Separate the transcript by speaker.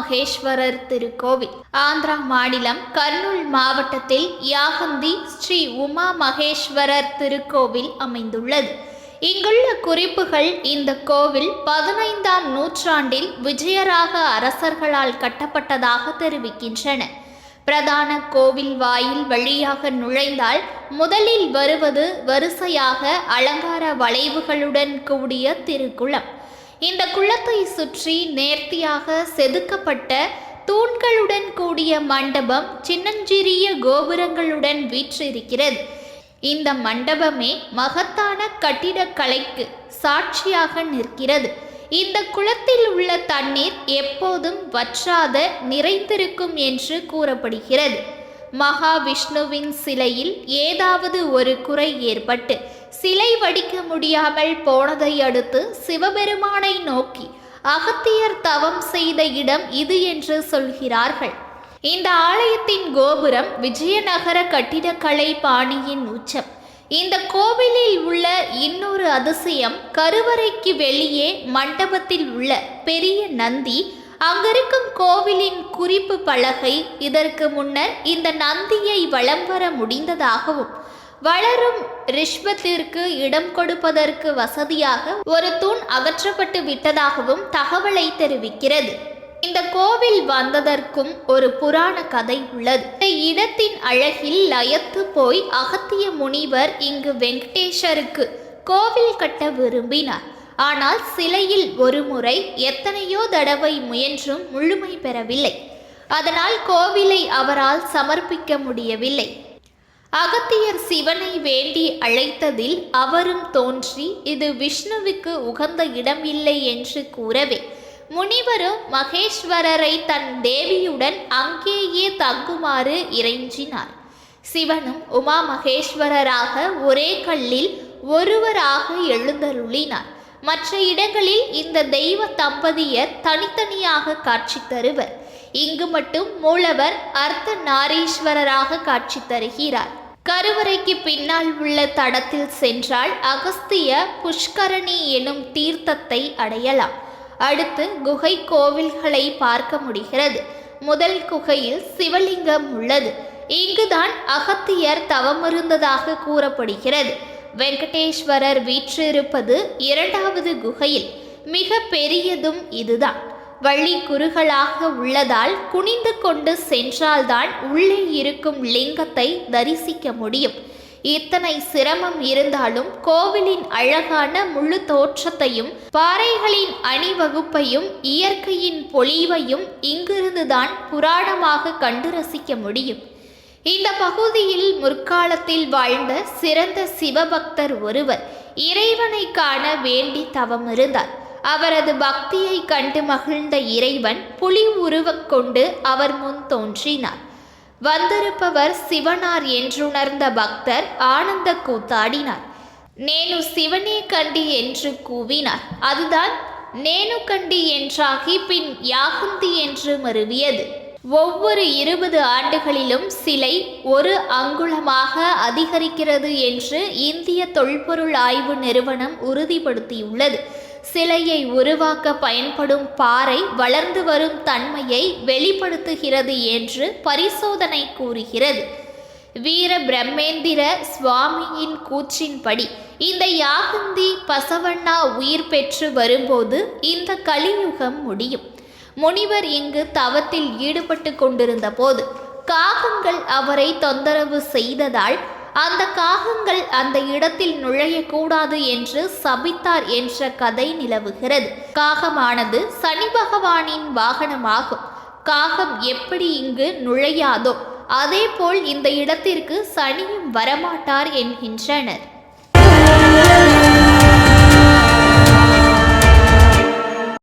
Speaker 1: மகேஸ்வரர் திருக்கோவில் ஆந்திரா மாநிலம் கர்னூல் மாவட்டத்தில் யாகந்தி ஸ்ரீ உமா மகேஸ்வரர் திருக்கோவில் அமைந்துள்ளது. இங்குள்ள குறிப்புகள் இந்த கோவில் 15ஆம் நூற்றாண்டில் விஜயராக அரசர்களால் கட்டப்பட்டதாக தெரிவிக்கின்றன. பிரதான கோவில் வாயில் வழியாக நுழைந்தால் முதலில் வருவது வரிசையாக அலங்கார வளைவுகளுடன் கூடிய திருக்குளம். இந்த குளத்தை சுற்றி நேர்த்தியாக செதுக்கப்பட்ட தூண்களுடன் கூடிய மண்டபம் சின்னஞ்சிறிய கோபுரங்களுடன் வீற்றிருக்கிறது. இந்த மண்டபமே மகத்தான கட்டிடக்கலைக்கு சாட்சியாக நிற்கிறது. இந்த குளத்தில் உள்ள தண்ணீர் எப்போதும் வற்றாத நிறைந்திருக்கும் என்று கூறப்படுகிறது. மகாவிஷ்ணுவின் சிலையில் ஏதாவது ஒரு குறை ஏற்பட்டு சிலை வடிக்க முடியாமல் போனதை அடுத்து சிவபெருமானை நோக்கி அகத்தியர் தவம் செய்த இடம் இது என்று சொல்கிறார்கள். இந்த ஆலயத்தின் கோபுரம் விஜயநகர கட்டிடக்கலை பாணியின் உச்சம். இந்த கோவிலில் உள்ள இன்னொரு அதிசயம் கருவறைக்கு வெளியே மண்டபத்தில் உள்ள பெரிய நந்தி. அங்கிருக்கும் கோவிலின் குறிப்பு பலகை இதற்கு முன்னர் இந்த நந்தியை வலம் வர முடிந்ததாகவும் வளரும் ரிஷ்வத்திற்கு இடம் கொடுப்பதற்கு வசதியாக ஒரு தூண் அகற்றப்பட்டு விட்டதாகவும் தகவலை தெரிவிக்கிறது. இந்த கோவில் வந்ததற்கும் ஒரு புராண கதை உள்ளது. இந்த இடத்தின் அழகில் லயத்து போய் அகத்திய முனிவர் இங்கு வெங்கடேஷருக்கு கோவில் கட்ட விரும்பினார். ஆனால் சிலையில் ஒரு முறை எத்தனையோ தடவை முயன்றும் முழுமை பெறவில்லை. அதனால் கோவிலை அவரால் சமர்ப்பிக்க முடியவில்லை. அகத்தியர் சிவனை வேண்டி அழைத்ததில் அவரும் தோன்றி இது விஷ்ணுவுக்கு உகந்த இடம் இல்லை என்று கூறவே முனிவரும் மகேஸ்வரரை தன் தேவியுடன் அங்கேயே தங்குமாறு இறைஞ்சினார். சிவனும் உமா மகேஸ்வரராக ஒரே கல்லில் ஒருவராக எழுந்தருளினார். மற்ற இடங்களில் இந்த தெய்வ தம்பதியர் தனித்தனியாக காட்சி தருவர். இங்கு மட்டும் மூலவர் அர்த்த நாரீஸ்வரராக காட்சி தருகிறார். கருவறைக்கு பின்னால் உள்ள தடத்தில் சென்றால் அகஸ்திய புஷ்கரணி எனும் தீர்த்தத்தை அடையலாம். அடுத்து குகை கோவில்களை பார்க்க முடிகிறது. முதல் குகையில் சிவலிங்கம் உள்ளது. இங்குதான் அகத்தியர் தவமிருந்ததாக கூறப்படுகிறது. வெங்கடேஸ்வரர் வீற்றிருப்பது இரண்டாவது குகையில். மிக பெரியதும் இதுதான். வள்ளி குறுகலாக உள்ளதால் குனிந்து கொண்டு சென்றால்தான் உள்ளே இருக்கும் லிங்கத்தை தரிசிக்க முடியும். இத்தனை சிரமம் இருந்தாலும் கோவிலின் அழகான முழு தோற்றத்தையும் பாறைகளின் அணிவகுப்பையும் இயற்கையின் பொலிவையும் இங்கிருந்துதான் புராணமாக கண்டு ரசிக்க முடியும். இந்த பகுதியில் முற்காலத்தில் வாழ்ந்த சிறந்த சிவபக்தர் ஒருவர் இறைவனை காண வேண்டி தவமிருந்தார். அவரது பக்தியை கண்டு மகிழ்ந்த இறைவன் புலி உருவக் கொண்டு அவர் முன் தோன்றினார். வந்திருப்பவர் சிவனார் என்றுணர்ந்த பக்தர் ஆனந்த கூத்தாடினார். நேனு சிவனே கண்டி என்று கூவினார். அதுதான் நேனு கண்டி என்றாகி பின் யாகந்தி என்று மருவியது. ஒவ்வொரு 20 ஆண்டுகளிலும் சிலை 1 அங்குலமாக அதிகரிக்கிறது என்று இந்திய தொல்பொருள் ஆய்வு நிறுவனம் உறுதிப்படுத்தியுள்ளது. சிலையை உருவாக்க பயன்படும் பாறை வளர்ந்து வரும் தன்மையை வெளிப்படுத்துகிறது என்று பரிசோதனை கூறுகிறது. வீர பிரம்மேந்திர சுவாமியின் கூற்றின்படி இந்த யாகந்தி பசவண்ணா உயிர் பெற்று வரும்போது இந்த கலியுகம் முடியும். முனிவர் இங்கு தவத்தில் ஈடுபட்டு கொண்டிருந்த போது காகங்கள் அவரை தொந்தரவு செய்ததால் அந்த காகங்கள் அந்த இடத்தில் நுழையக்கூடாது என்று சபித்தார் என்ற கதை நிலவுகிறது. காகமானது சனி பகவானின் வாகனமாகும். காகம் எப்படி இங்கு நுழையாதோ அதேபோல் இந்த இடத்திற்கு சனியும் வரமாட்டார் என்கின்றனர்.